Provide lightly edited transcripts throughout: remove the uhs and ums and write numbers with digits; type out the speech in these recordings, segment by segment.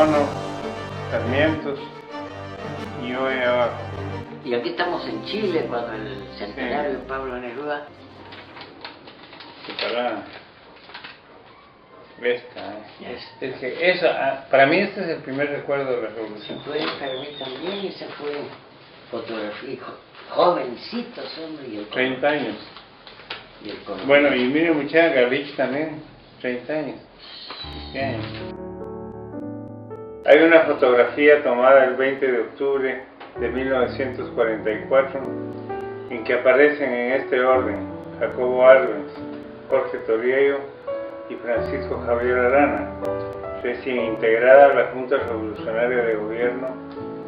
Bono, Sarmientos y hoy abajo. Y aquí estamos en Chile cuando el centenario de Pablo Neruda. Separada. Esta, para mí este es el primer recuerdo de la revolución. Se fue para mí también y se fue fotografía. Jovencitos, hombre. Y el 30 años. Y el bueno, y mire muchacha, Galich también, 30 años. Este año. Hay una fotografía tomada el 20 de octubre de 1944 en que aparecen en este orden Jacobo Arbenz, Jorge Toriello y Francisco Javier Arana, recién integrada a la Junta Revolucionaria de Gobierno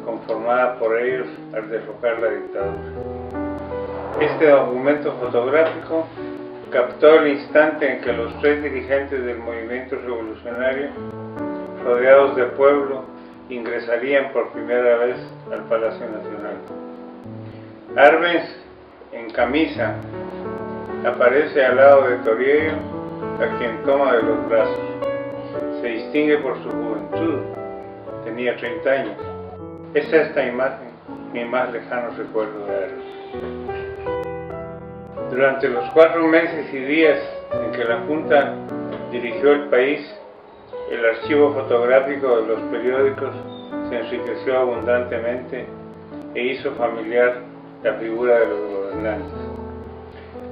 conformada por ellos al derrocar la dictadura. Este documento fotográfico captó el instante en que los tres dirigentes del movimiento revolucionario, rodeados de pueblo, ingresarían por primera vez al Palacio Nacional. Arbenz, en camisa, aparece al lado de Toriello, a quien toma de los brazos. Se distingue por su juventud, tenía 30 años. Es esta imagen mi más lejano recuerdo de Arbenz. Durante los 4 meses y días en que la Junta dirigió el país, el archivo fotográfico de los periódicos se enriqueció abundantemente e hizo familiar la figura de los gobernantes.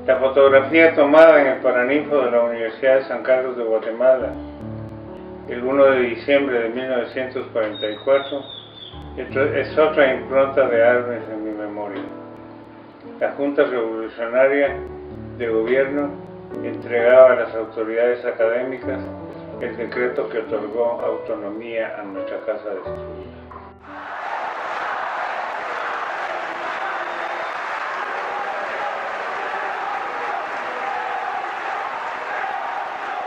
La fotografía tomada en el Paraninfo de la Universidad de San Carlos de Guatemala el 1 de diciembre de 1944 es otra impronta de Arbenz en mi memoria. La Junta Revolucionaria de Gobierno entregaba a las autoridades académicas el decreto que otorgó autonomía a nuestra casa de estudios.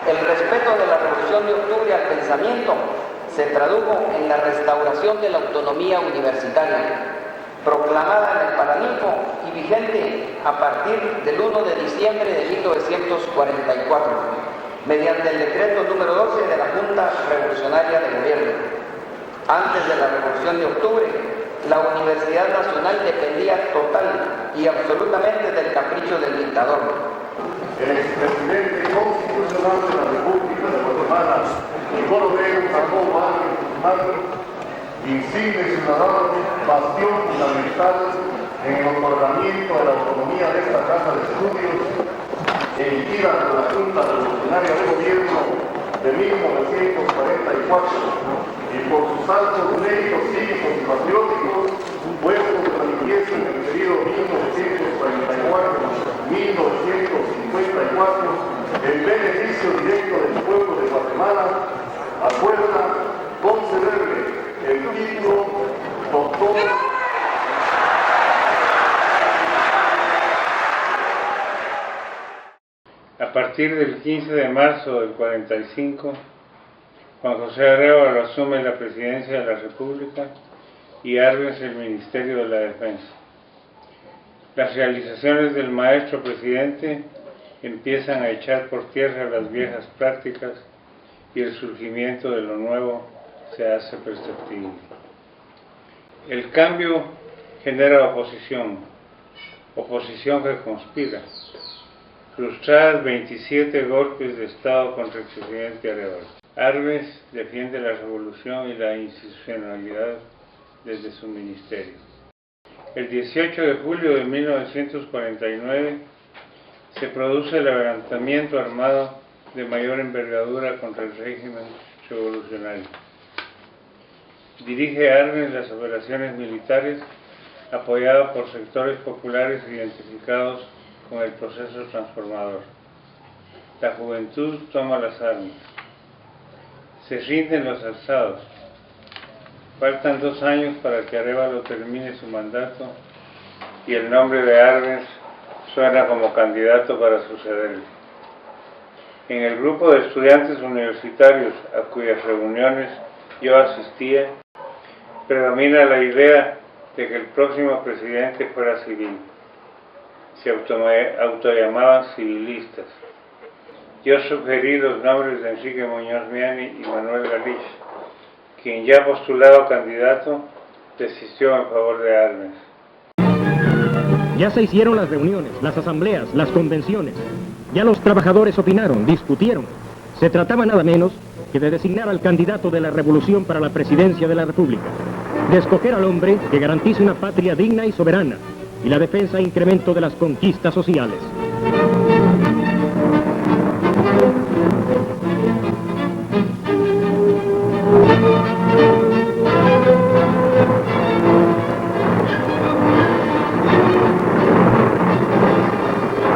El respeto de la Revolución de Octubre al pensamiento se tradujo en la restauración de la autonomía universitaria, proclamada en el Paraninfo y vigente a partir del 1 de diciembre de 1944, mediante el decreto número 12 de la Junta Revolucionaria de Gobierno. Antes de la Revolución de Octubre, la Universidad Nacional dependía total y absolutamente del capricho del dictador. El expresidente constitucional de la República de Guatemala, el coronel Jacobo Arbenz, insigne ciudadano, bastión fundamental en el otorgamiento de la autonomía de esta casa de estudios, emitida por la Junta Revolucionaria de Gobierno de 1944 y por sus altos méritos cívicos y patrióticos, puestos de manifiesto en el periodo 1944-1954, en beneficio directo del pueblo de Guatemala, acuerda concederle el título doctor. A partir del 15 de marzo del 45, Juan José Arevalo asume la presidencia de la República y Arbenz el Ministerio de la Defensa. Las realizaciones del maestro presidente empiezan a echar por tierra las viejas prácticas y el surgimiento de lo nuevo se hace perceptible. El cambio genera oposición que conspira. Frustradas 27 golpes de Estado contra el presidente Arevalo. Arbenz defiende la revolución y la institucionalidad desde su ministerio. El 18 de julio de 1949 se produce el levantamiento armado de mayor envergadura contra el régimen revolucionario. Dirige Arbenz las operaciones militares apoyado por sectores populares identificados con el proceso transformador. La juventud toma las armas. Se rinden los alzados. Faltan 2 años para que Arevalo termine su mandato y el nombre de Arbenz suena como candidato para sucederle. En el grupo de estudiantes universitarios a cuyas reuniones yo asistía, predomina la idea de que el próximo presidente fuera civil. Se autollamaban civilistas. Yo sugerí los nombres de Enrique Muñoz Miani y Manuel Galich, quien ya postulado candidato desistió en favor de Arbenz. Ya se hicieron las reuniones, las asambleas, las convenciones. Ya los trabajadores opinaron, discutieron. Se trataba nada menos que de designar al candidato de la revolución para la presidencia de la República, de escoger al hombre que garantice una patria digna y soberana y la defensa e incremento de las conquistas sociales.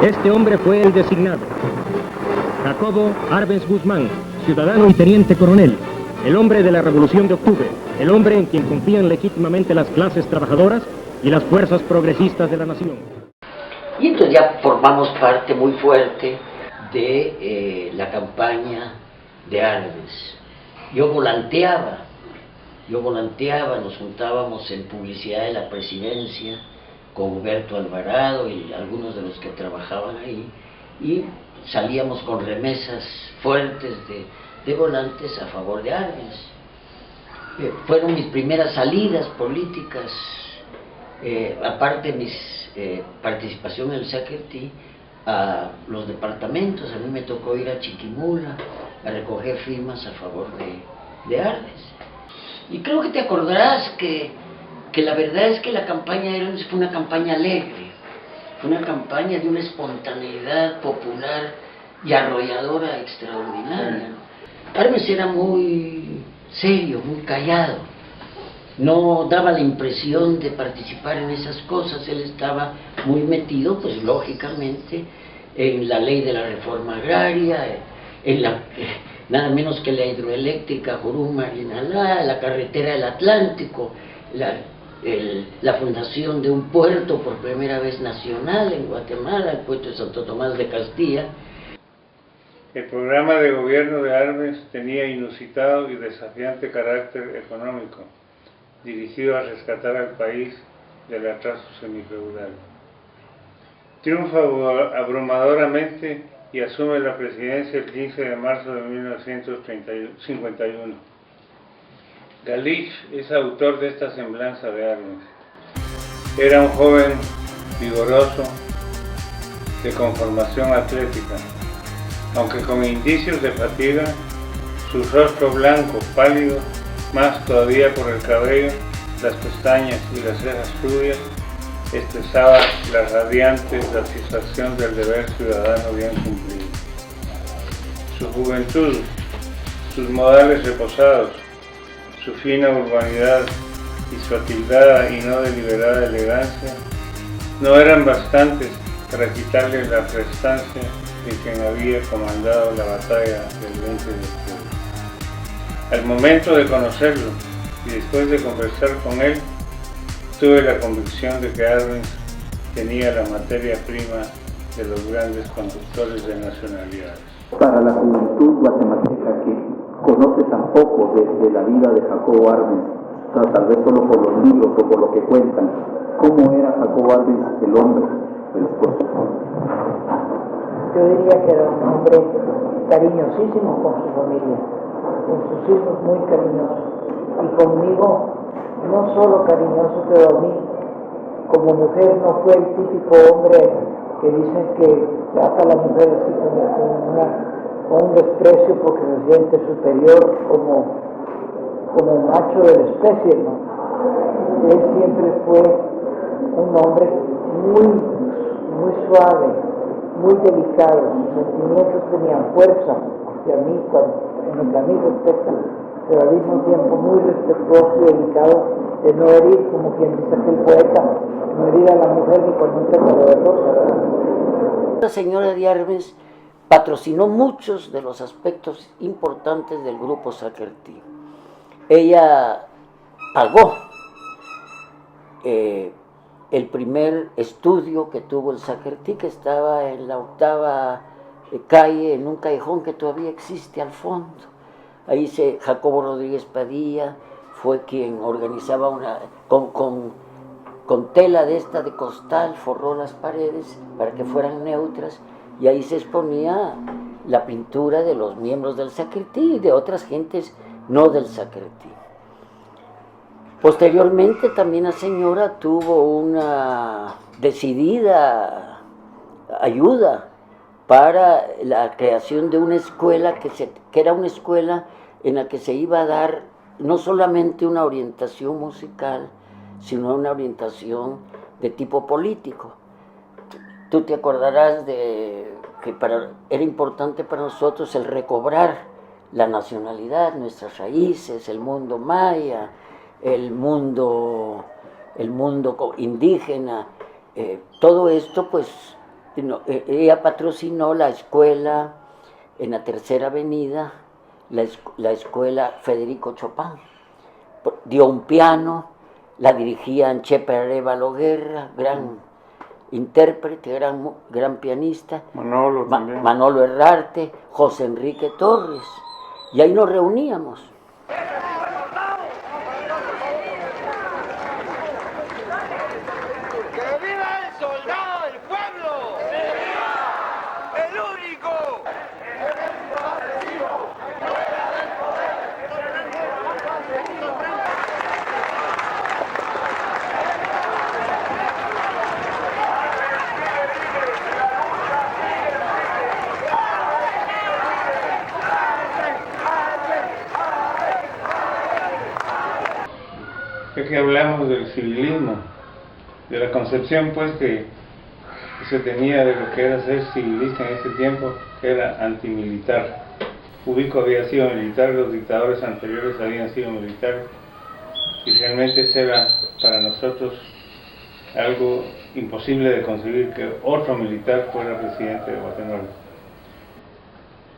Este hombre fue el designado, Jacobo Arbenz Guzmán, ciudadano y teniente coronel, el hombre de la Revolución de Octubre, el hombre en quien confían legítimamente las clases trabajadoras y las fuerzas progresistas de la nación. Y entonces ya formamos parte muy fuerte de la campaña de Arbenz. Yo volanteaba, nos juntábamos en publicidad de la presidencia con Huberto Alvarado y algunos de los que trabajaban ahí, y salíamos con remesas fuertes de volantes a favor de Arbenz. Fueron mis primeras salidas políticas, aparte de mi participación en el Sacertí, a los departamentos. A mí me tocó ir a Chiquimula a recoger firmas a favor de Arbenz. Y creo que te acordarás que la verdad es que la campaña de Arbenz fue una campaña alegre, fue una campaña de una espontaneidad popular y arrolladora extraordinaria. Arbenz era muy serio, muy callado, no daba la impresión de participar en esas cosas. Él estaba muy metido, pues lógicamente, en la ley de la reforma agraria, en nada menos que la hidroeléctrica Jurumarinalá, la carretera del Atlántico, la fundación de un puerto por primera vez nacional en Guatemala, el puerto de Santo Tomás de Castilla. El programa de gobierno de Arbenz tenía inusitado y desafiante carácter económico, dirigido a rescatar al país del atraso semifeudal. Triunfa abrumadoramente y asume la presidencia el 15 de marzo de 1951. Galich es autor de esta semblanza de Arbenz. Era un joven vigoroso, de conformación atlética, aunque con indicios de fatiga. Su rostro blanco, pálido, más todavía por el cabello, las pestañas y las cejas rubias, expresaba la radiante satisfacción del deber ciudadano bien cumplido. Su juventud, sus modales reposados, su fina urbanidad y su atildada y no deliberada elegancia no eran bastantes para quitarle la prestancia de quien había comandado la batalla del 20 de octubre. Al momento de conocerlo y después de conversar con él, tuve la convicción de que Arbenz tenía la materia prima de los grandes conductores de nacionalidades. Para la juventud guatemalteca que conoce tan poco de la vida de Jacobo Arbenz, tal vez solo por los libros o por lo que cuentan, ¿cómo era Jacobo Arbenz el hombre, el esposo? Yo diría que era un hombre cariñosísimo con su familia, con sus hijos muy cariñoso, y conmigo no solo cariñoso, pero a mí como mujer no fue el típico hombre que dicen que trata a la mujer así con un desprecio porque se siente superior como macho de la especie, ¿no? Él siempre fue un hombre muy suave, muy delicado. Sus sentimientos tenían fuerza hacia mí en lo que a mí respecta, pero al mismo tiempo muy respetuoso y delicado, de no herir, como quien dice aquel poeta, no herir a la mujer ni con un pétalo de rosa. La señora de Arbenz patrocinó muchos de los aspectos importantes del grupo Sacertí. Ella pagó el primer estudio que tuvo el Sacertí, que estaba en la 8ª calle, en un callejón que todavía existe al fondo. Ahí Jacobo Rodríguez Padilla fue quien organizaba con tela de costal, forró las paredes para que fueran neutras, y ahí se exponía la pintura de los miembros del Sacertí y de otras gentes no del Sacertí. Posteriormente también la señora tuvo una decidida ayuda para la creación de una escuela que era una escuela en la que se iba a dar no solamente una orientación musical, sino una orientación de tipo político. Tú te acordarás de que era importante para nosotros el recobrar la nacionalidad, nuestras raíces, el mundo maya, el mundo indígena, todo esto pues ella patrocinó la escuela en la Tercera Avenida, la escuela Federico Chopin, dio un piano, la dirigían Chepe Arévalo Guerra, gran intérprete, gran pianista, Manolo también. Manolo Herrarte, José Enrique Torres, y ahí nos reuníamos. Ya que hablamos del civilismo, de la concepción pues que se tenía de lo que era ser civilista en ese tiempo, que era antimilitar. Ubico había sido militar, los dictadores anteriores habían sido militares, y realmente ese era para nosotros algo imposible de conseguir, que otro militar fuera presidente de Guatemala.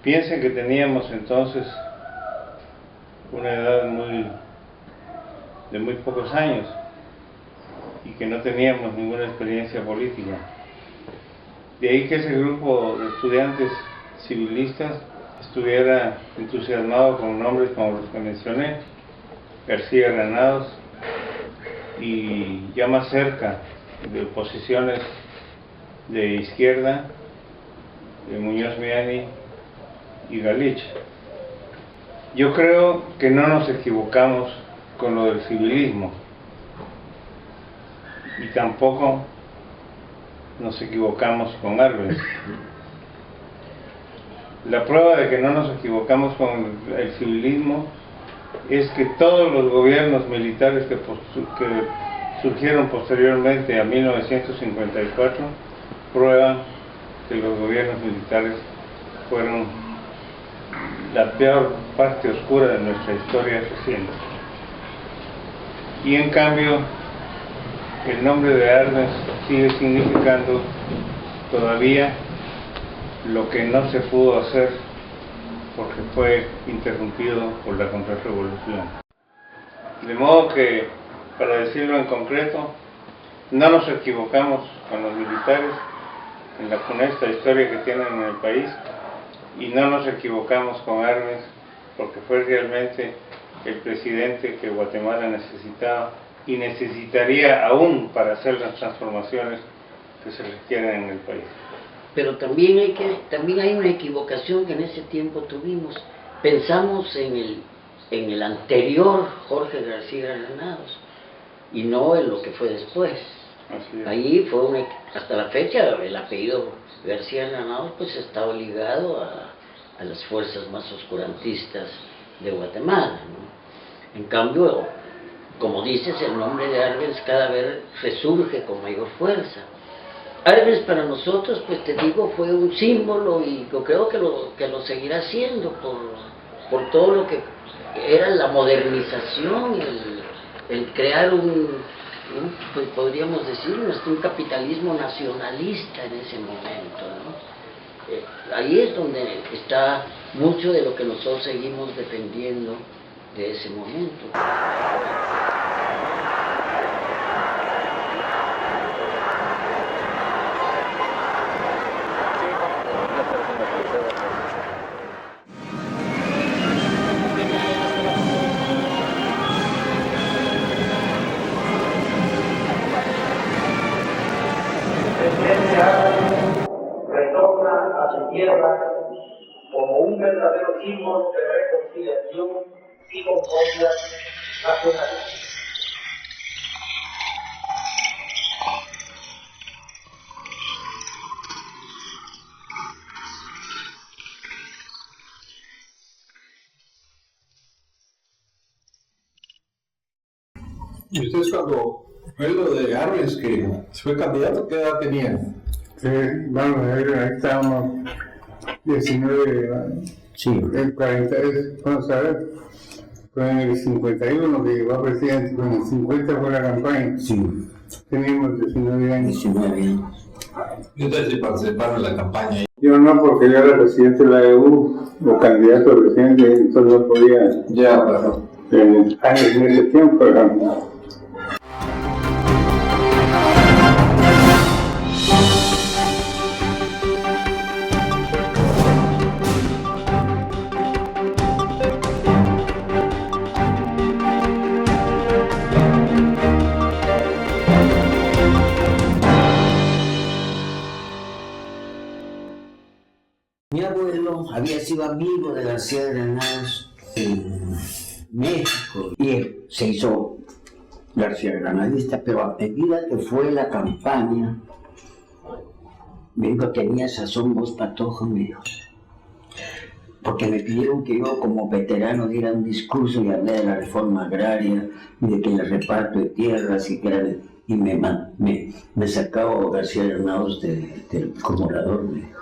Piensen que teníamos entonces una edad de muy pocos años y que no teníamos ninguna experiencia política. De ahí que ese grupo de estudiantes civilistas estuviera entusiasmado con nombres como los que mencioné, García Granados, y ya más cerca de posiciones de izquierda, de Muñoz Miani y Galich. Yo creo que no nos equivocamos con lo del civilismo y tampoco nos equivocamos con Arbenz. La prueba de que no nos equivocamos con el civilismo es que todos los gobiernos militares que surgieron posteriormente a 1954 prueban que los gobiernos militares fueron la peor parte oscura de nuestra historia reciente. Y en cambio, el nombre de Arbenz sigue significando todavía lo que no se pudo hacer porque fue interrumpido por la contrarrevolución. De modo que, para decirlo en concreto, no nos equivocamos con los militares en la funesta historia que tienen en el país, y no nos equivocamos con Arbenz porque fue realmente el presidente que Guatemala necesitaba y necesitaría aún para hacer las transformaciones que se requieren en el país. Pero también hay una equivocación que en ese tiempo tuvimos. Pensamos en el anterior Jorge García Granados y no en lo que fue después. Ahí fue hasta la fecha el apellido García Granados pues estaba ligado a las fuerzas más oscurantistas de Guatemala, ¿no? En cambio, como dices, el nombre de Arbenz cada vez resurge con mayor fuerza. Arbenz para nosotros, pues te digo, fue un símbolo, y yo creo que lo seguirá siendo por todo lo que era la modernización, el crear pues podríamos decir, un capitalismo nacionalista en ese momento, ¿no? Ahí es donde está mucho de lo que nosotros seguimos defendiendo de ese momento. Retorna a su tierra como un verdadero símbolo de reconciliación y concordia nacional. ¿Y ustedes cuando fue lo de Arbenz, que fue candidato, qué edad tenían? Sí, vamos a ver, ahí estábamos 19, Sí. el 40, vamos a ver, fue en el 51 que llegó a presidente, con el 50 fue la campaña, Sí, teníamos 19 años. 19 años. ¿Y ustedes sí participaron en la campaña? Yo no, porque yo era presidente de la EU, o candidato a presidente, entonces no podía, Ya, claro. en ese tiempo, ¿verdad? Mi abuelo había sido amigo de García de Granados en México y él se hizo García Granadista, pero a medida que fue la campaña, me dijo, tenía sazón voz patojo, me dijo, porque me pidieron que yo como veterano diera un discurso y hablé de la reforma agraria y de que el reparto de tierras y que era y me sacaba García Granados del acumulador, me dijo.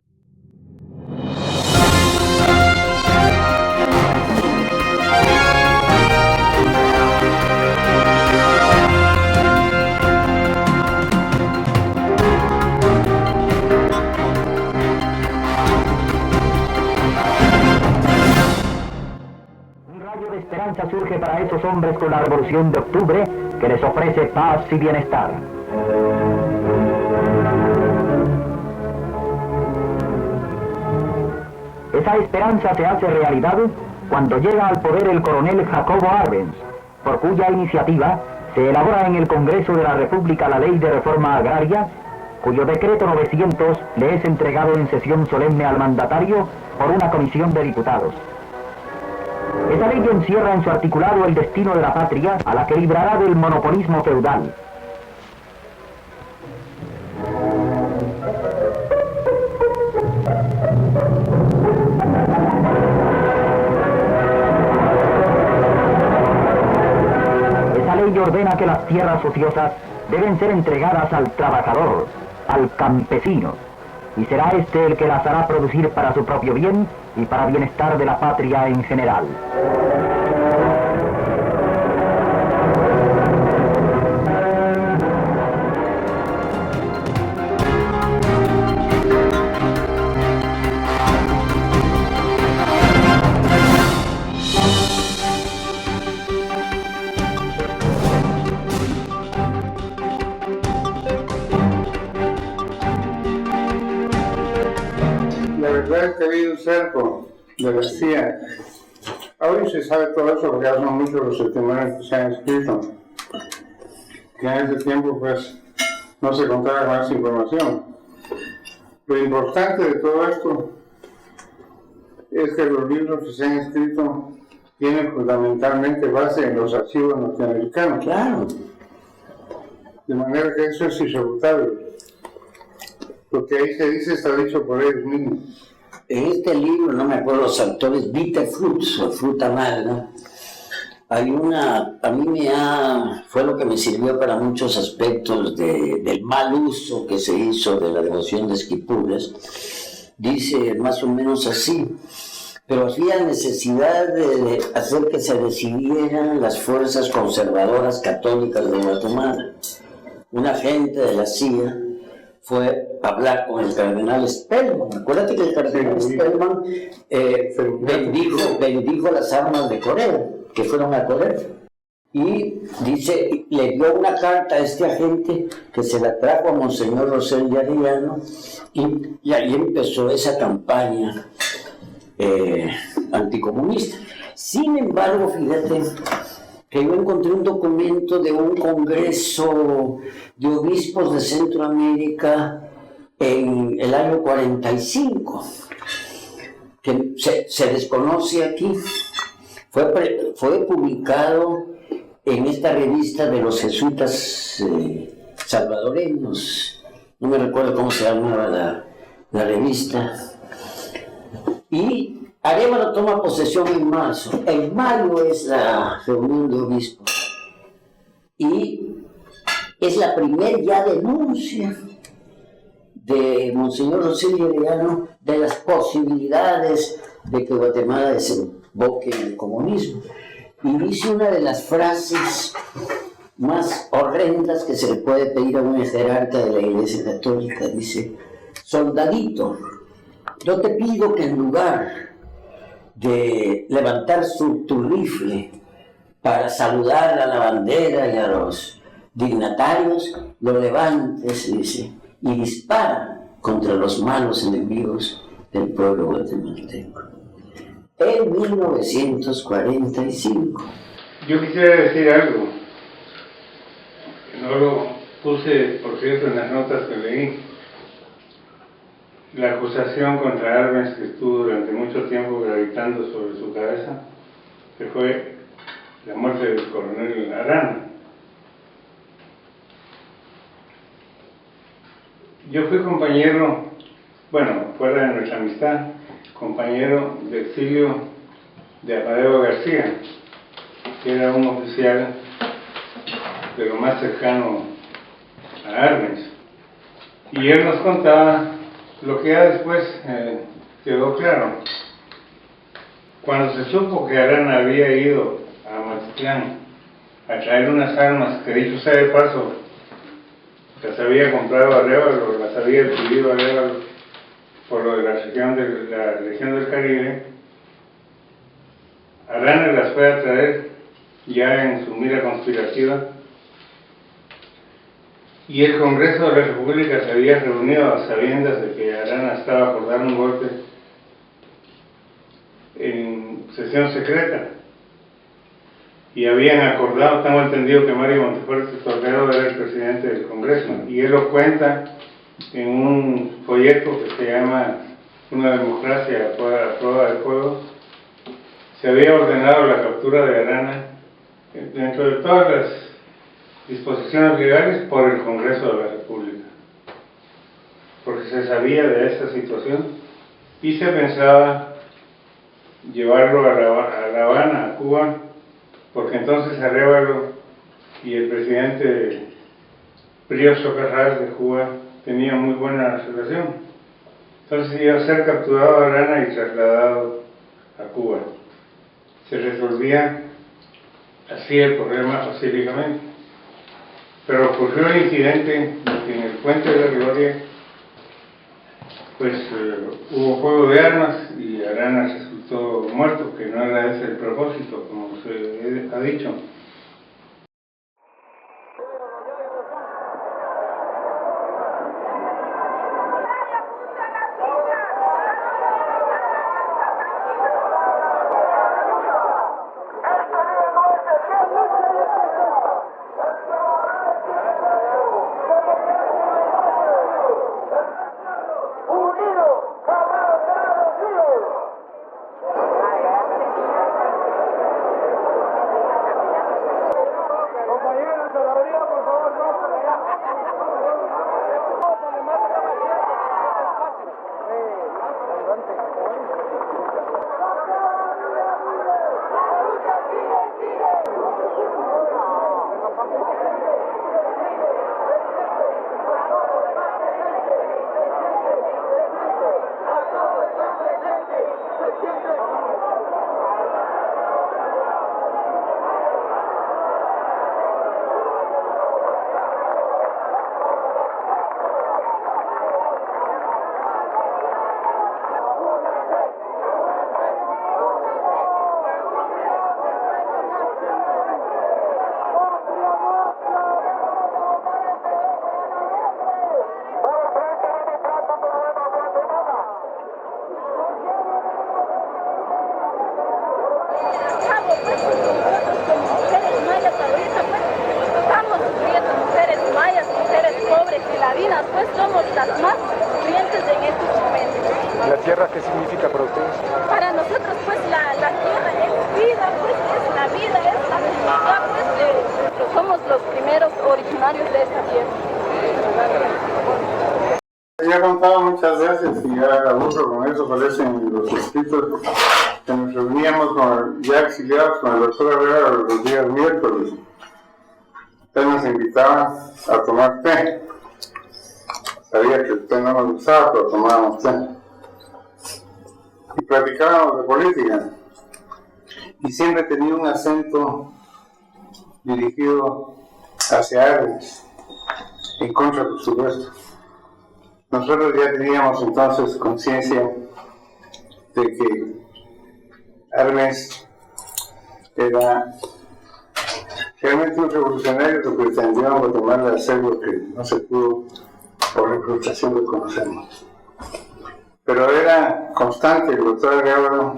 Esperanza surge para esos hombres con la Revolución de Octubre, que les ofrece paz y bienestar. Esa esperanza se hace realidad cuando llega al poder el coronel Jacobo Arbenz, por cuya iniciativa se elabora en el Congreso de la República la Ley de Reforma Agraria, cuyo decreto 900 le es entregado en sesión solemne al mandatario por una comisión de diputados. Esta ley encierra en su articulado el destino de la patria a la que librará del monopolismo feudal. Esa ley ordena que las tierras ociosas deben ser entregadas al trabajador, al campesino, y será este el que las hará producir para su propio bien y para bienestar de la patria en general. La verdad es que había un cerco de la CIA. Hoy se sabe todo eso porque ya son muchos los testimonios que se han escrito. Que en ese tiempo pues no se contaba con esa información. Lo importante de todo esto es que los libros que se han escrito tienen fundamentalmente base en los archivos norteamericanos. Claro. De manera que eso es irrefutable. Lo que ahí se dice está dicho por ellos mismos. En este libro, no me acuerdo los autores, Bitter Fruits, o Fruta Amarga, hay una, fue lo que me sirvió para muchos aspectos del mal uso que se hizo de la devoción de Esquipulas. Dice más o menos así: pero había necesidad de hacer que se decidieran las fuerzas conservadoras católicas de Guatemala. Un agente de la CIA fue a hablar con el cardenal Spellman. Acuérdate que el cardenal Spellman bendijo las armas de Corea, que fueron a Corea. Y dice, le dio una carta a este agente que se la trajo a Monseñor Rosel de Arellano, y ahí empezó esa campaña anticomunista. Sin embargo, fíjate que yo encontré un documento de un congreso de obispos de Centroamérica en el año 45, que se desconoce aquí. Fue publicado en esta revista de los jesuitas salvadoreños, no me recuerdo cómo se llamaba la revista, y Arévalo toma posesión en marzo. En mayo es la reunión de obispos. y es la primera ya denuncia de Monseñor Rosilio Arellano de las posibilidades de que Guatemala desemboque en el comunismo. Y dice una de las frases más horrendas que se le puede pedir a un jerarca de la Iglesia Católica. Dice: soldadito, yo te pido que en lugar de levantar tu rifle para saludar a la bandera y a los dignatarios, lo levantes, dice, y dispara contra los malos enemigos del pueblo guatemalteco. En 1945. Yo quisiera decir algo, que no lo puse, por cierto, en las notas que leí. La acusación contra Arbenz, que estuvo durante mucho tiempo gravitando sobre su cabeza, que fue la muerte del coronel Arana. Yo fui compañero, bueno, fuera de nuestra amistad, compañero de exilio de Amadeo García, que era un oficial de lo más cercano a Arbenz. Y él nos contaba lo que ya después quedó claro. Cuando se supo que Arana había ido a Mazatlán a traer unas armas, que dicho sea de paso, las había comprado Arévalo, las había adquirido Arévalo por lo de la región del Caribe, Arana las fue a traer ya en su mira conspirativa, y el Congreso de la República se había reunido a sabiendas de que Arana estaba por dar un golpe en sesión secreta, y habían acordado, tengo entendido que Mario Montefuerte Toledo era el presidente del Congreso, y él lo cuenta en un folleto que se llama Una democracia a prueba de fuego. Se había ordenado la captura de Arana dentro de todas las disposiciones legales por el Congreso de la República, porque se sabía de esa situación y se pensaba llevarlo a La Habana, a Cuba, porque entonces Arévalo y el presidente Prío Socarrás de Cuba tenían muy buena relación. Entonces iba a ser capturado Arana y trasladado a Cuba. Se resolvía así el problema pacíficamente. Pero ocurrió el incidente que en el Puente de la Gloria pues hubo juego de armas y Arana resultó muerto, que no era ese el propósito, como se ha dicho. Ya contado muchas veces y ya abuso con eso, parecen los escritos que nos reuníamos ya exiliados con el doctor Herrera los días miércoles Usted nos invitaba a tomar té. Sabía que el té no nos gustaba, pero tomábamos té. Y platicábamos de política. Y siempre tenía un acento dirigido hacia Arbenz, en contra, por supuesto. Nosotros ya teníamos entonces conciencia de que Arbenz era realmente un revolucionario que pretendió en Guatemala hacer lo que no se pudo por la frustración que conocemos. Pero era constante el doctor Arevalo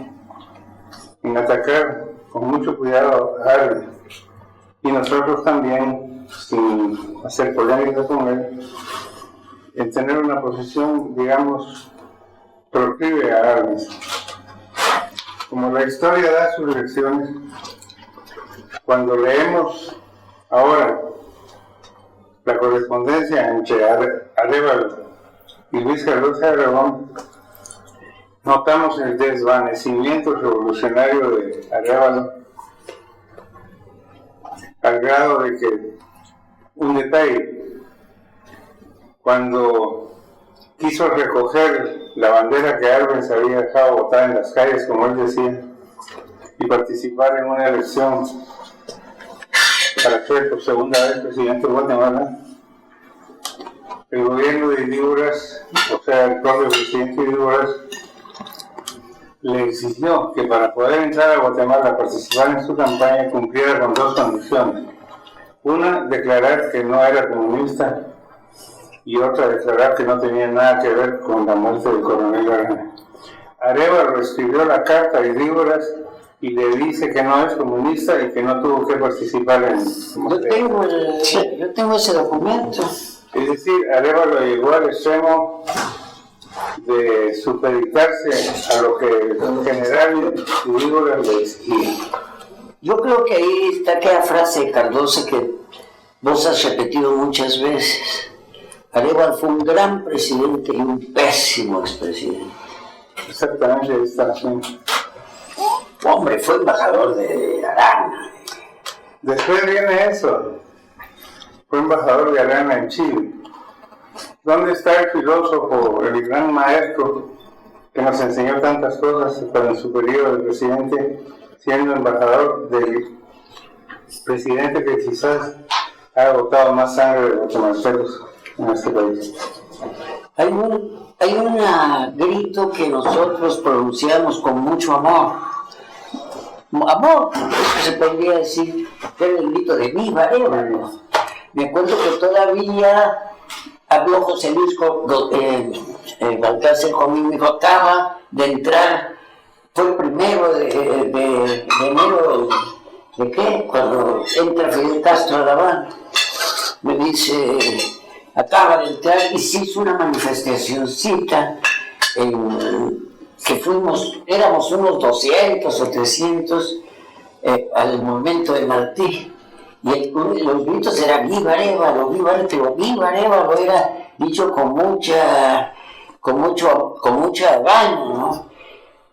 en atacar con mucho cuidado a Arbenz, y nosotros también, sin hacer polémica con él, en tener una posición, digamos, proclive a Arbenz. Como la historia da sus lecciones, cuando leemos ahora la correspondencia entre Arevalo y Luis Carlos de Aragón, notamos el desvanecimiento revolucionario de Arevalo, al grado de que, un detalle, cuando quiso recoger la bandera que Arbenz había dejado botada en las calles, como él decía, y participar en una elección para ser por segunda vez presidente de Guatemala, el gobierno de Idígoras, o sea, el propio presidente de Idígoras, le exigió que para poder entrar a Guatemala a participar en su campaña cumpliera con dos condiciones. Una, declarar que no era comunista, y otra, declarar que no tenía nada que ver con la muerte del coronel Arana. Arevalo escribió la carta a Idígoras y le dice que no es comunista y que no tuvo que participar en... Yo tengo ese documento. Es decir, Arevalo llegó al extremo de supeditarse a lo que el general Idígoras le exigía. Yo creo que ahí está aquella frase de Cardoso que vos has repetido muchas veces. Arevalo fue un gran presidente y un pésimo expresidente. Exactamente, ahí está. Sí. Hombre, fue embajador de Arana. Después viene eso. Fue embajador de Arana en Chile. ¿Dónde está el filósofo, el gran maestro que nos enseñó tantas cosas en su periodo de presidente, siendo embajador del presidente que quizás ha agotado más sangre de guatemaltecos en este país? Hay un grito que nosotros pronunciamos con mucho amor. Amor, eso se podría decir, que era el grito de Viva Arevalo. Me acuerdo que todavía habló José Luis Balcácer conmigo y dijo, acaba de entrar, fue el 1 de enero, ¿de qué? Cuando entra Fidel Castro a La Habana. Me dice, acaba de entrar, y se hizo una manifestacioncita que éramos unos 200 o 300 al momento de Martí. Y los gritos eran Viva Arevalo, Viva Arevalo, pero Viva Arevalo era dicho con mucho gana, ¿no?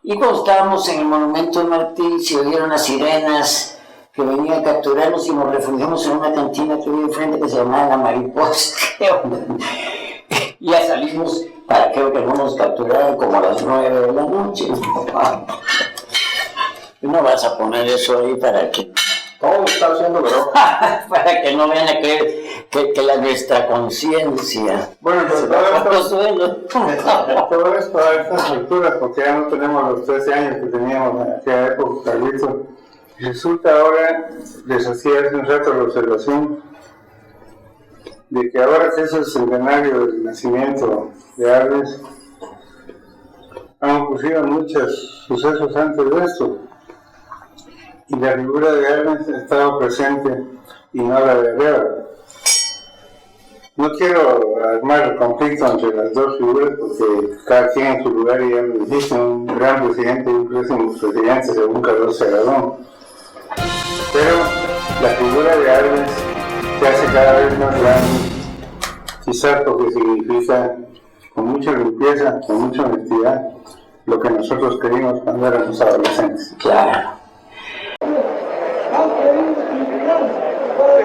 Y cuando estábamos en el monumento de Martí, se oyeron las sirenas que venían a capturarnos y nos refugiamos en una cantina que había enfrente que se llamaba La Mariposa. Ya salimos para que no nos capturaran como a las 9 de la noche. No vas a poner eso ahí para que... ¿Cómo está haciendo, bro? Para que no vean a creer que nuestra conciencia... Bueno, pero todo esto a estas alturas, porque ya no tenemos los 13 años que teníamos en aquella época, Carlitos, resulta ahora, les hacía hace un rato la observación, de que ahora que es el centenario del nacimiento de Arbenz, han ocurrido muchos sucesos antes de esto. Y la figura de Arbenz ha estado presente y no la de Arevalo. No quiero armar el conflicto entre las dos figuras porque cada quien en su lugar, y ya lo dijiste, un gran presidente y un pésimo presidente según Carlos Aragón. Pero la figura de Arbenz se hace cada vez más grande, quizás porque significa con mucha limpieza, con mucha honestidad, lo que nosotros queríamos cuando éramos adolescentes. Claro. Han querido criticar para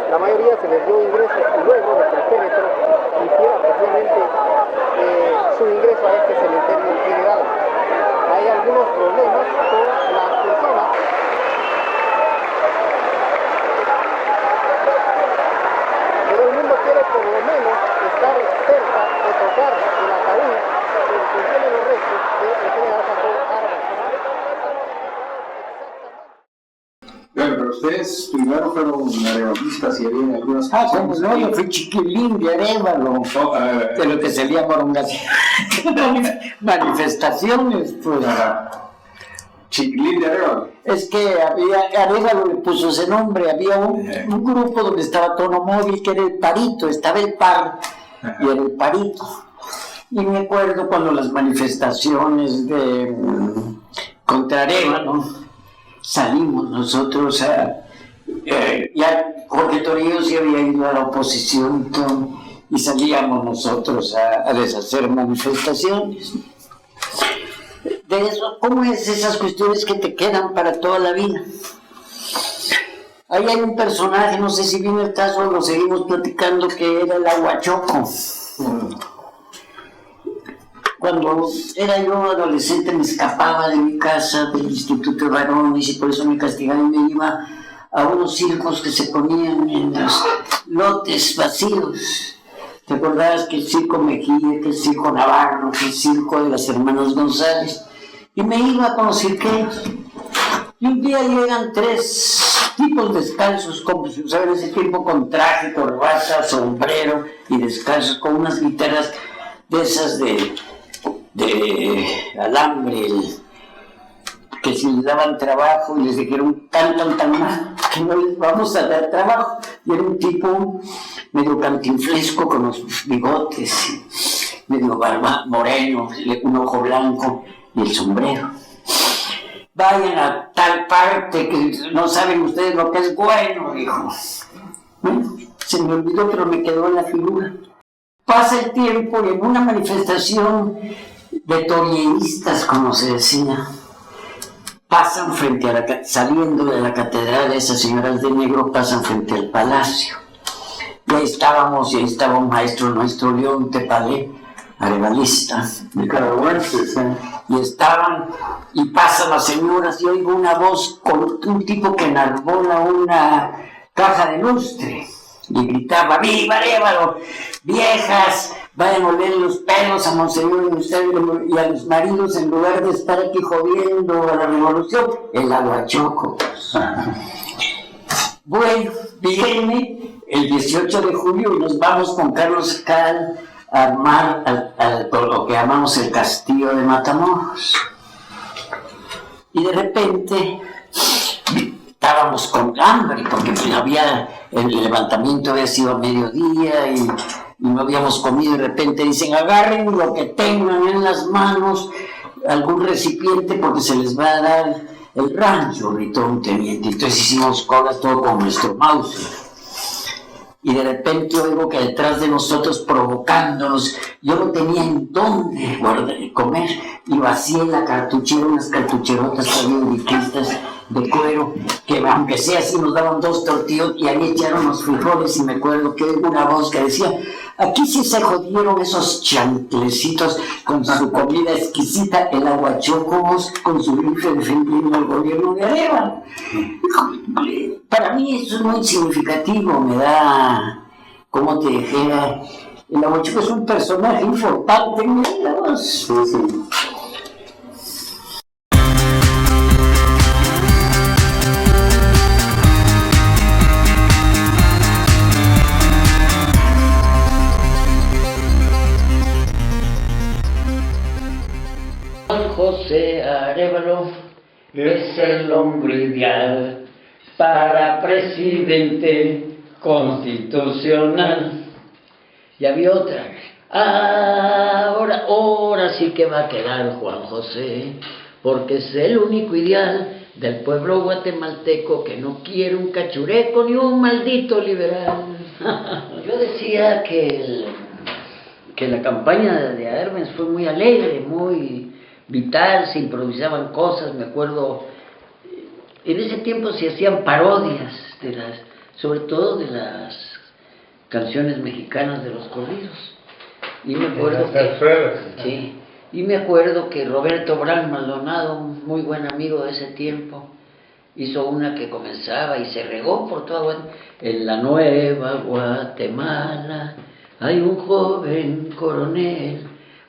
La mayoría se les dio ingreso luego de que el féretro hiciera precisamente su ingreso a este cementerio general. Hay algunos problemas con las personas. Todo el mundo quiere por lo menos estar cerca de tocar el ataúd que contiene los restos del general Jacobo Arbenz. Bueno, pero ustedes primero fueron arevanistas y había algunas como no, yo fui chiquilín de Arévalo, de lo que se llamaron manifestaciones, pues. Chiquilín de Arévalo. Es que Arévalo le puso ese nombre, había un grupo donde estaba Tono Móvil, que era el Parito, estaba el Par y era el Parito. Y me acuerdo cuando las manifestaciones contra Arévalo, salimos nosotros ya Jorge Torillo se había ido a la oposición y salíamos nosotros a deshacer manifestaciones. De eso, ¿cómo es esas cuestiones que te quedan para toda la vida? Ahí hay un personaje, no sé si viene el caso, lo seguimos platicando, que era el Aguachoco. Cuando era yo adolescente me escapaba de mi casa, del Instituto de Varones, y por eso me castigaban y me iba a unos circos que se ponían en los lotes vacíos. ¿Te acordabas que el circo Mejía, que el circo Navarro, que el circo de las hermanas González? Y me iba con los cirqueros. Y un día llegan 3 tipos descalzos, como se usaba en ese tiempo, con traje, corbata, sombrero y descalzos, con unas guitarras de esas de alambre, que si les daban trabajo y les dijeron cantan tan mal que no les vamos a dar trabajo. Y era un tipo medio cantinflesco con los bigotes, medio barba, moreno, un ojo blanco y el sombrero. Vayan a tal parte que no saben ustedes lo que es bueno, dijo. Bueno, se me olvidó, pero me quedó en la figura. Pasa el tiempo y en una manifestación de torieristas, como se decía, pasan frente a saliendo de la catedral, esas señoras de negro pasan frente al palacio. Y ahí estábamos, y ahí estaba un maestro, nuestro León Tepalé, arevalista, nicaragüenses, y estaban, y pasan las señoras, y oigo una voz con un tipo que enarbola una caja de lustre, y gritaba: ¡Viva Arévalo! ¡Viejas! Vayan a oler los pelos a Monseñor y a los maridos en lugar de estar aquí jodiendo a la revolución. El Aguachoco. Bueno, viene el 18 de julio y nos vamos con Carlos Cal a armar lo que llamamos el castillo de Matamoros. Y de repente estábamos con hambre porque el levantamiento había sido a mediodía y no habíamos comido. Y de repente dicen: agarren lo que tengan en las manos, algún recipiente, porque se les va a dar el rancho, gritó un teniente. Entonces hicimos cola todo con nuestro Mauser. Y de repente oigo que detrás de nosotros, provocándonos, yo no tenía en dónde comer, y vacié la cartuchera, unas cartucherotas periodistas de cuero, que aunque sea así nos daban 2 tortillas, y ahí echaron los frijoles. Y me acuerdo que hubo una voz que decía: aquí sí se jodieron esos chanclecitos con su comida exquisita, el Aguachoco con su rifle defendiendo al gobierno de Arévalo. Para mí eso es muy significativo, me da, como te dijera, el Aguachoco es un personaje importante en mi vida. Sí, sí. José Arévalo es el hombre ideal para presidente constitucional. Y había otra. Ahora sí que va a quedar Juan José, porque es el único ideal del pueblo guatemalteco que no quiere un cachureco ni un maldito liberal. Yo decía que la campaña de Arbenz fue muy alegre, muy vital, se improvisaban cosas, me acuerdo, en ese tiempo se hacían parodias sobre todo de las canciones mexicanas de los corridos. Y me acuerdo y me acuerdo que Roberto Brán Maldonado, un muy buen amigo de ese tiempo, hizo una que comenzaba y se regó por toda Guatemala. En la nueva Guatemala hay un joven coronel,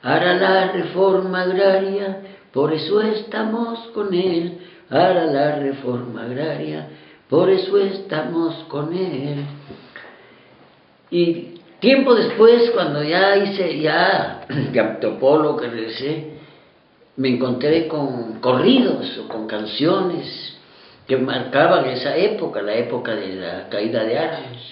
hará la reforma agraria, por eso estamos con él, hará la reforma agraria, por eso estamos con él. Y tiempo después, cuando ya hice de antropólogo que regresé, me encontré con corridos o con canciones que marcaban esa época, la época de la caída de Arbenz.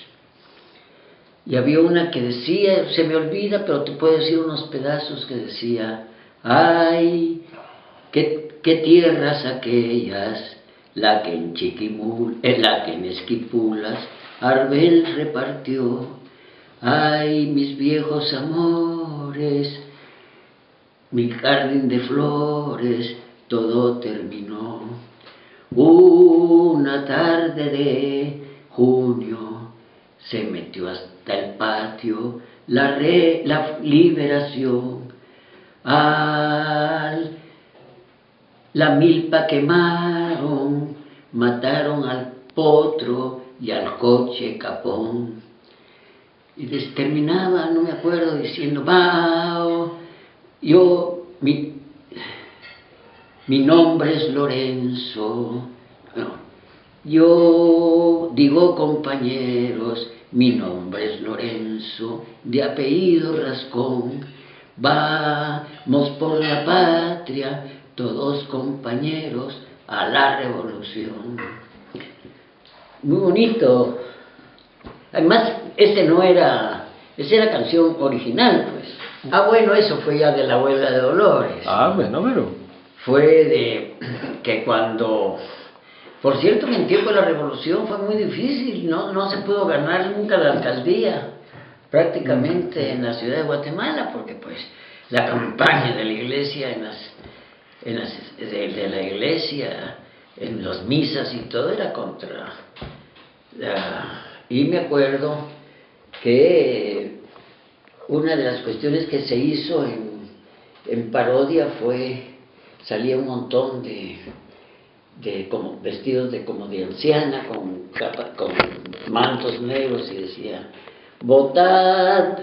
Y había una que decía, se me olvida, pero te puedo decir unos pedazos que decía: ay, qué tierras aquellas, la que en Esquipulas Arbenz repartió. Ay, mis viejos amores, mi jardín de flores, todo terminó. Una tarde de junio se metió hasta el patio la liberación. La milpa quemaron, mataron al potro y al coche capón. Y terminaba, no me acuerdo, diciendo: Mao, mi nombre es Lorenzo. No, yo digo, compañeros, mi nombre es Lorenzo, de apellido Rascón. Vamos por la patria, todos compañeros, a la revolución. Muy bonito. Además, esa era canción original, pues. Bueno, eso fue ya de la huelga de Dolores. Bueno, pero... Fue de que cuando... Por cierto, en el tiempo de la revolución fue muy difícil, no se pudo ganar nunca la alcaldía, prácticamente en la ciudad de Guatemala, porque pues la campaña de la iglesia, de la iglesia, en las misas y todo era contra... Y me acuerdo que una de las cuestiones que se hizo en parodia fue, salía un montón de como vestidos como de anciana, con mantos negros, y decía: votad,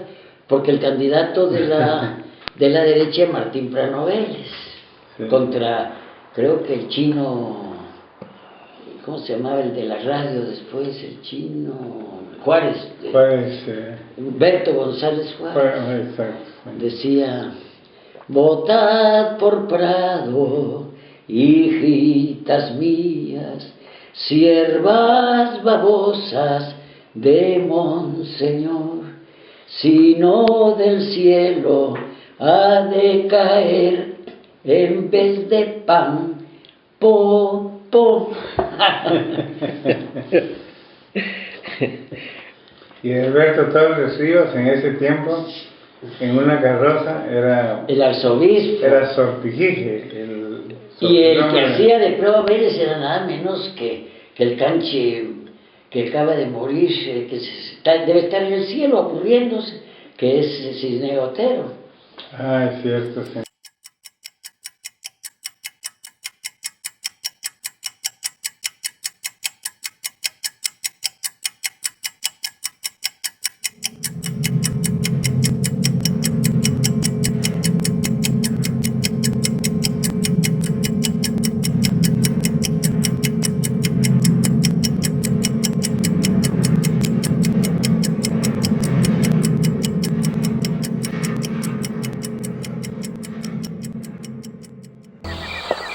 porque el candidato de la derecha, Martín Prano Vélez, sí, contra, creo que el chino, ¿cómo se llamaba el de la radio después? El chino Juárez, Humberto González Juárez, decía: votad por Prado, hijitas mías, siervas babosas de Monseñor, si no del cielo ha de caer en vez de pan, Y Alberto Torres Ríos en ese tiempo, en una carroza, era el arzobispo, era Sortijije, y el que hacía de Prado Vélez era nada menos que el canche que acaba de morir, que debe estar en el cielo aburriéndose, que es Cisne Otero. Es cierto, sí.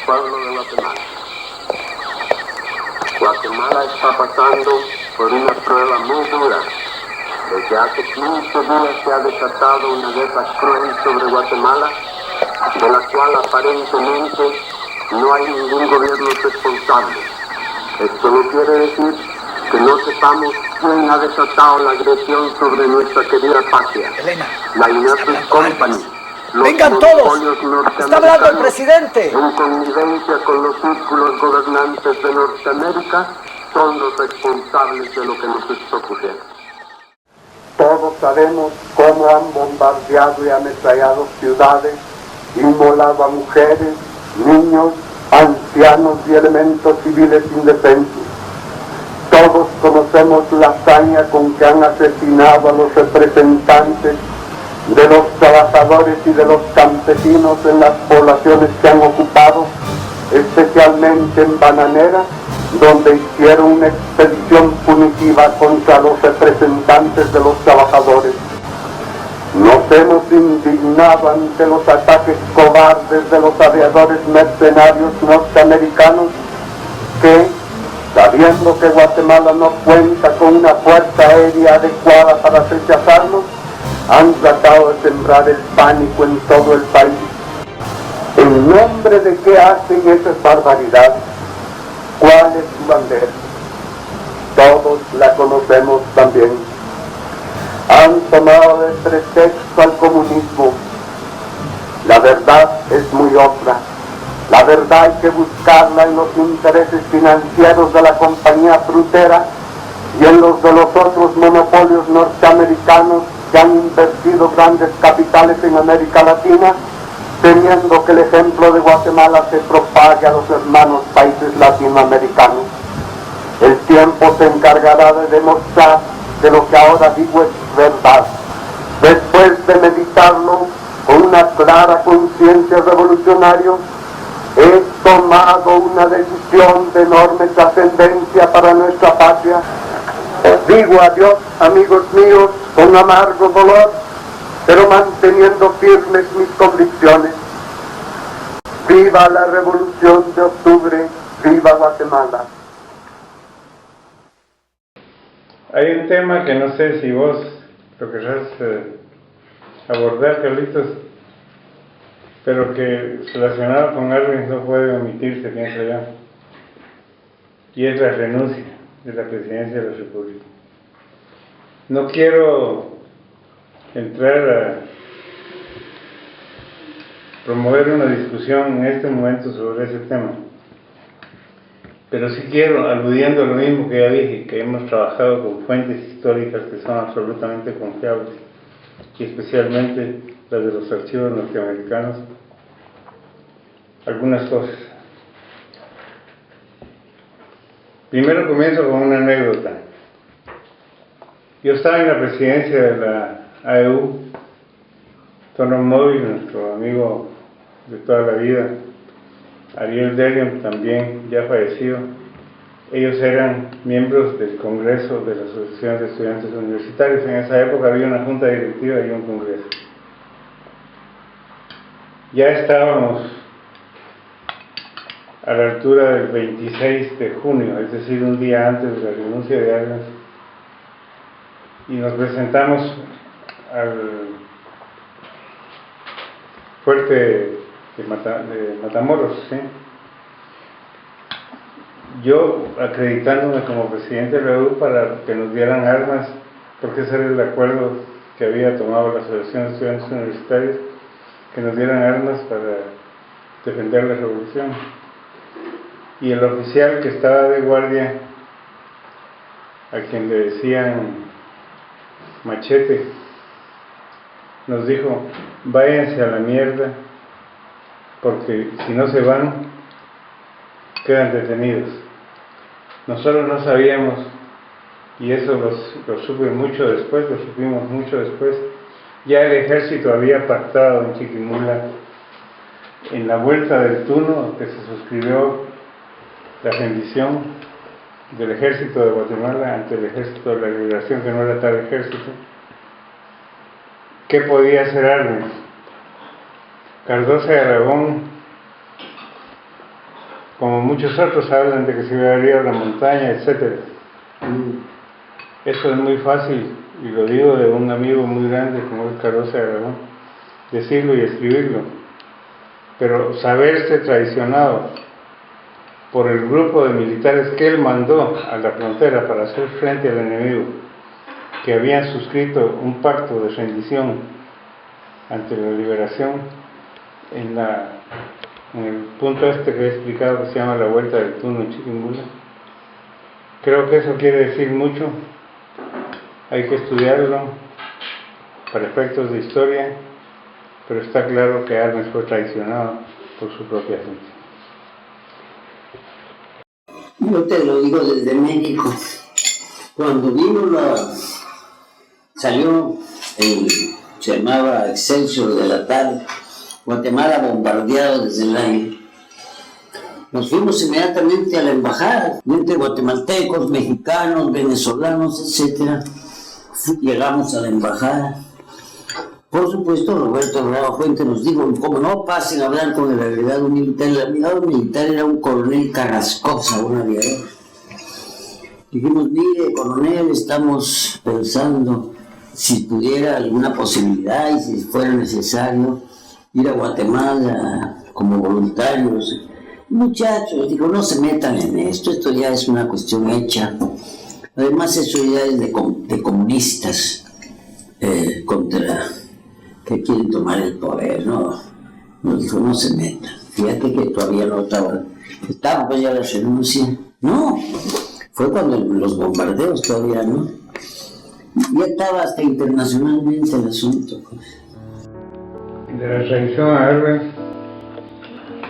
Pueblo de Guatemala, Guatemala está pasando por una prueba muy dura. Desde hace 15 días se ha desatado una guerra cruel sobre Guatemala, de la cual aparentemente no hay ningún gobierno responsable. Esto no quiere decir que no sepamos quién ha desatado la agresión sobre nuestra querida patria. La United Company. ¡Vengan todos! ¡Está hablando el presidente! En connivencia con los círculos gobernantes de Norteamérica, son los responsables de lo que nos está ocurriendo. Todos sabemos cómo han bombardeado y ametrallado ciudades, inmolado a mujeres, niños, ancianos y elementos civiles indefensos. Todos conocemos la hazaña con que han asesinado a los representantes de los trabajadores y de los campesinos en las poblaciones que han ocupado, especialmente en Bananera, donde hicieron una expedición punitiva contra los representantes de los trabajadores. Nos hemos indignado ante los ataques cobardes de los aviadores mercenarios norteamericanos que, sabiendo que Guatemala no cuenta con una fuerza aérea adecuada para rechazarnos, han tratado de sembrar el pánico en todo el país. ¿En nombre de qué hacen esas barbaridades? ¿Cuál es su bandera? Todos la conocemos también. Han tomado de pretexto al comunismo. La verdad es muy otra. La verdad hay que buscarla en los intereses financieros de la compañía frutera y en los de los otros monopolios norteamericanos que han invertido grandes capitales en América Latina, temiendo que el ejemplo de Guatemala se propague a los hermanos países latinoamericanos. El tiempo se encargará de demostrar que lo que ahora digo es verdad. Después de meditarlo con una clara conciencia revolucionaria, he tomado una decisión de enorme trascendencia para nuestra patria. Os digo adiós, amigos míos, con amargo dolor, pero manteniendo firmes mis convicciones. ¡Viva la Revolución de Octubre! ¡Viva Guatemala! Hay un tema que no sé si vos lo querrás abordar, Carlitos, pero que relacionado con Arbenz no puede omitirse, pienso yo, y es la renuncia de la presidencia de la República. No quiero entrar a promover una discusión en este momento sobre ese tema, pero sí quiero, aludiendo a lo mismo que ya dije, que hemos trabajado con fuentes históricas que son absolutamente confiables, y especialmente las de los archivos norteamericanos, algunas cosas. Primero comienzo con una anécdota. Yo estaba en la presidencia de la AEU, Tono Móvil, nuestro amigo de toda la vida, Ariel Derian, también ya fallecido. Ellos eran miembros del Congreso de la Asociación de Estudiantes Universitarios. En esa época había una junta directiva y un congreso. Ya estábamos a la altura del 26 de junio, es decir, un día antes de la renuncia de Arbenz, y nos presentamos al fuerte de Matamoros, ¿sí? Yo acreditándome como presidente de la EU para que nos dieran armas, porque ese era el acuerdo que había tomado la Asociación de Estudiantes Universitarios, que nos dieran armas para defender la revolución. Y el oficial que estaba de guardia, a quien le decían Machete, nos dijo: váyanse a la mierda, porque si no se van, quedan detenidos. Nosotros no sabíamos, y eso lo supe mucho después, lo supimos mucho después. Ya el ejército había pactado en Chiquimula, en la vuelta del Tuno, que se suscribió la rendición del ejército de Guatemala ante el ejército de la liberación, que no era tal ejército. ¿Qué podía hacer Arbenz? Cardoso y Aragón como muchos otros hablan de que se iba a abrir la montaña, etc. Eso es muy fácil, y lo digo de un amigo muy grande como es Carlos de Aragón, decirlo y escribirlo, pero saberse traicionado por el grupo de militares que él mandó a la frontera para hacer frente al enemigo, que habían suscrito un pacto de rendición ante la liberación en el punto este que he explicado, que se llama la Vuelta del Tuno en Chiquimula. Creo que eso quiere decir mucho. Hay que estudiarlo para efectos de historia, pero está claro que Arbenz fue traicionado por su propia gente. Yo te lo digo desde México. Cuando salió se llamaba Excelsior de la tarde, Guatemala bombardeado desde el aire. Nos fuimos inmediatamente a la embajada, entre guatemaltecos, mexicanos, venezolanos, etc. Llegamos a la embajada. Por supuesto, Roberto Bravo Fuente nos dijo, como no pasen a hablar con el agregado militar. El agregado militar era un coronel Carrascosa, un aviador. Dijimos, mire, coronel, estamos pensando si pudiera alguna posibilidad y si fuera necesario ir a Guatemala como voluntarios. Muchachos, digo, no se metan en esto ya es una cuestión hecha. Además, eso ya es de comunistas que quieren tomar el poder, ¿no? Nos dijo, no se metan. Fíjate que todavía no estaba pues ya la renuncia. No, fue cuando los bombardeos todavía, ¿no? Ya estaba hasta internacionalmente el asunto, pues. De la traición a Arbenz,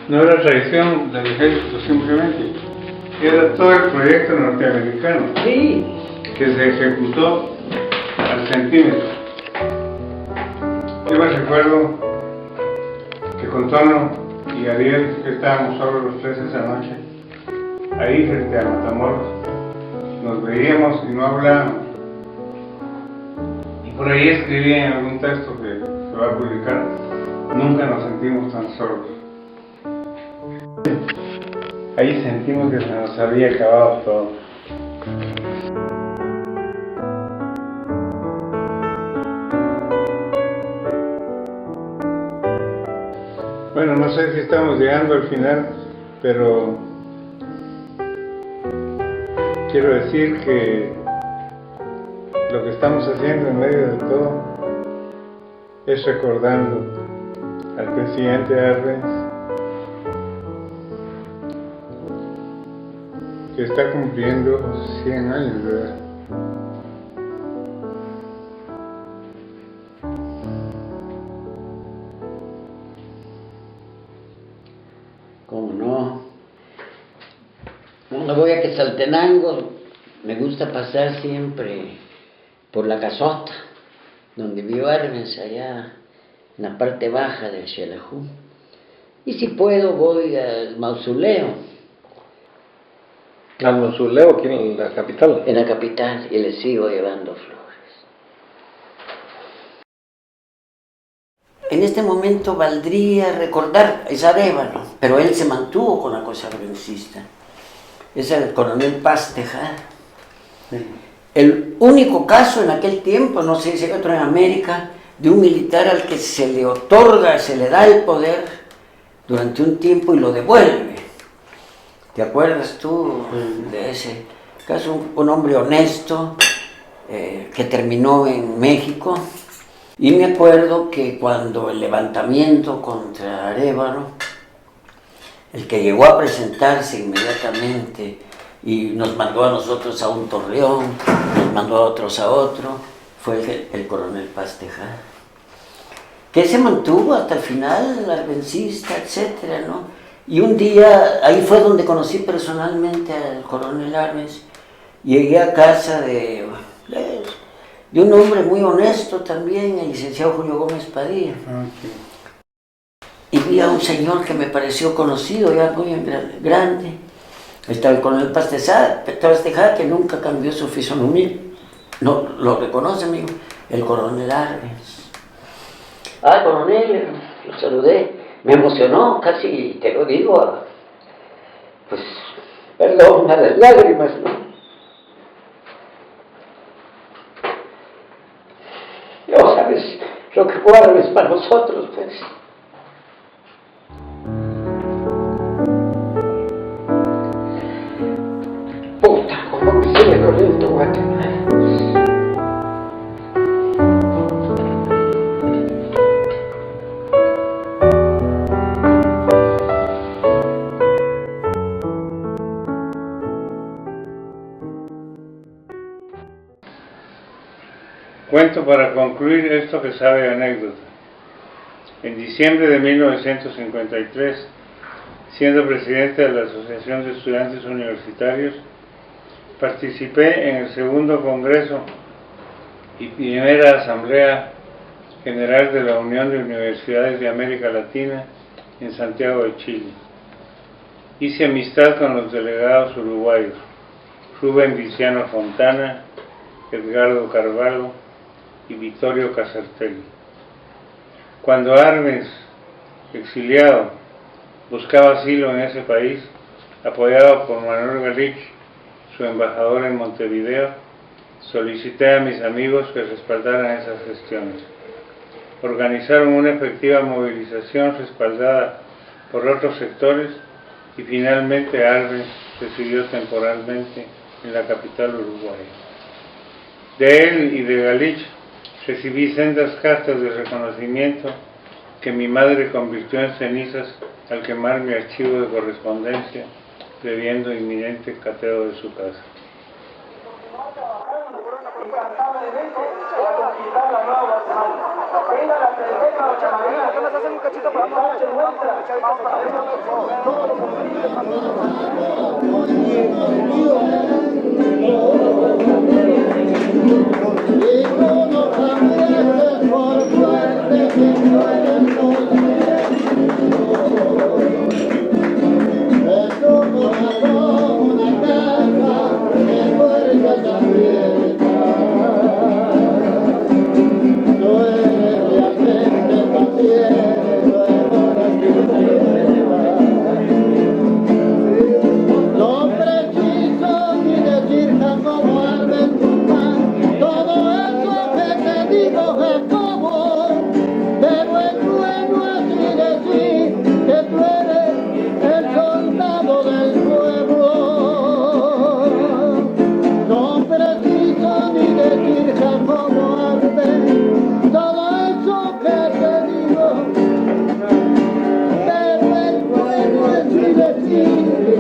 no era traición del ejército simplemente, era todo el proyecto norteamericano que se ejecutó al centímetro. Yo me recuerdo que con Tono y Ariel, que estábamos solos los tres esa noche, ahí frente a Matamoros, nos veíamos y no hablábamos. Y por ahí escribí en algún texto que se va a publicar, nunca nos sentimos tan solos. Ahí sentimos que se nos había acabado todo. Bueno, no sé si estamos llegando al final, pero quiero decir que lo que estamos haciendo en medio de todo es recordando al presidente Arbenz, que está cumpliendo 100 años de edad. ¿Cómo no? Cuando voy a Quetzaltenango, me gusta pasar siempre por la casota, donde vivió Arbenz, allá en la parte baja del Xelajú. Y si puedo, voy al mausoleo. ¿Al mausoleo aquí en la capital? En la capital, y le sigo llevando flores. En este momento valdría recordar, es Arévalo, pero él se mantuvo con la cosa arbencista. Es el coronel Paz Tejada. El único caso en aquel tiempo, no sé si hay otro en América, de un militar al que se le otorga, se le da el poder durante un tiempo y lo devuelve. ¿Te acuerdas tú de ese caso? Un hombre honesto que terminó en México. Y me acuerdo que cuando el levantamiento contra Arévalo, el que llegó a presentarse inmediatamente y nos mandó a nosotros a un Torreón, nos mandó a otros a otro, fue el coronel Paz Tejada, que se mantuvo hasta el final, arbencista, etcétera, ¿no? Y un día, ahí fue donde conocí personalmente al coronel Arbenz. Llegué a casa de un hombre muy honesto también, el licenciado Julio Gómez Padilla. Y vi a un señor que me pareció conocido, ya muy grande. Estaba el coronel Paz Tejada, que nunca cambió su fisonomía. No, lo reconoce, amigo, el coronel Arbenz. Ah, coronel, lo saludé. Me emocionó, casi te lo digo, pues, perdón, a las lágrimas, ¿no? No sabes lo que guardes para nosotros, pues. Puta, como me sigue doliendo Guatemala. Cuento para concluir esto que sabe anécdota. En diciembre de 1953, siendo presidente de la Asociación de Estudiantes Universitarios, participé en el segundo Congreso y primera Asamblea General de la Unión de Universidades de América Latina en Santiago de Chile. Hice amistad con los delegados uruguayos, Rubén Viciano Fontana, Edgardo Carvalho y Vittorio Casertelli. Cuando Arbenz, exiliado, buscaba asilo en ese país, apoyado por Manuel Galich, su embajador en Montevideo, solicité a mis amigos que respaldaran esas gestiones. Organizaron una efectiva movilización respaldada por otros sectores y finalmente Arbenz residió temporalmente en la capital uruguaya. De él y de Galich recibí sendas cartas de reconocimiento que mi madre convirtió en cenizas al quemar mi archivo de correspondencia, previendo inminente cateo de su casa. Pero el pueblo es mi vecino.